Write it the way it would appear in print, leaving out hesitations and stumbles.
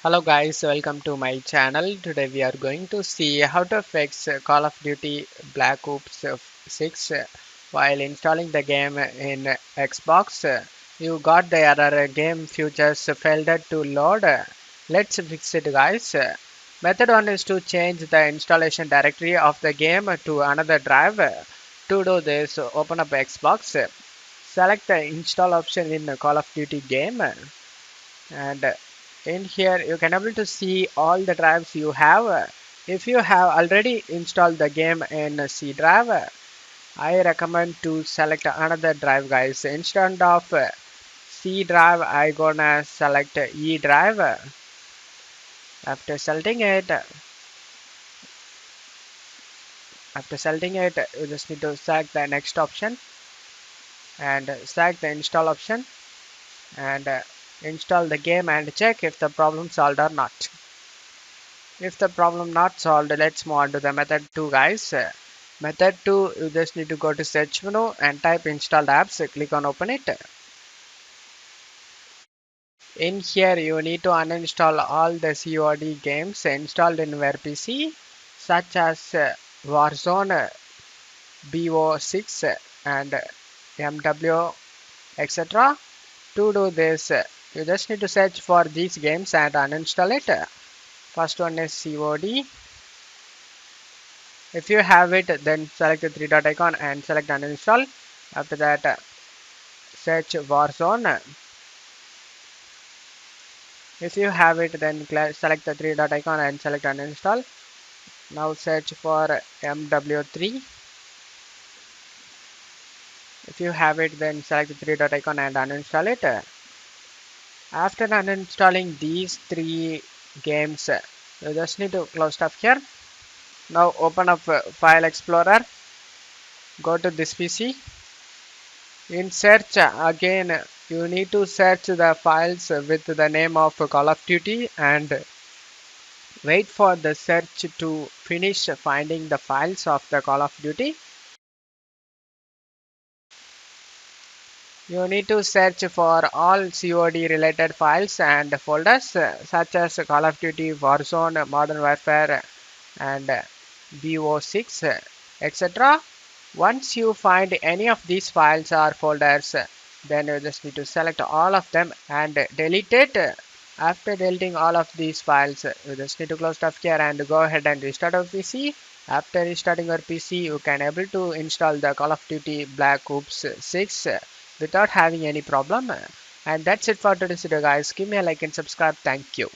Hello guys, welcome to my channel. Today we are going to see how to fix Call of Duty Black Ops 6 while installing the game in Xbox. You got the error game features failed to load. Let's fix it guys. Method 1 is to change the installation directory of the game to another drive. To do this, open up Xbox. Select the install option in Call of Duty game and in here you can able to see all the drives you have. If you have already installed the game in C drive, I recommend to select another drive guys. Instead of C drive, I gonna select E drive. After selecting it, you just need to select the next option and select the install option and install the game and check if the problem solved or not. If the problem not solved, let's move on to the method 2 guys. Method 2, you just need to go to search menu and type installed apps, click on open it. In here you need to uninstall all the COD games installed in your PC such as Warzone, BO6 and MW etc. To do this, you just need to search for these games and uninstall it. First one is COD. If you have it, then select the three dot icon and select uninstall. After that, search Warzone. If you have it, then select the three dot icon and select uninstall. Now search for MW3. If you have it, then select the three dot icon and uninstall it. After uninstalling these three games, you just need to close stuff here. Now open up File Explorer. Go to this PC. In search again, you need to search the files with the name of Call of Duty and wait for the search to finish finding the files of the Call of Duty. You need to search for all COD related files and folders such as Call of Duty, Warzone, Modern Warfare and BO6 etc. Once you find any of these files or folders, then you just need to select all of them and delete it. After deleting all of these files, you just need to close stuff here and go ahead and restart your PC. After restarting your PC, you can able to install the Call of Duty Black Ops 6 without having any problem. And that's it for today's video guys. Give me a like and subscribe. Thank you.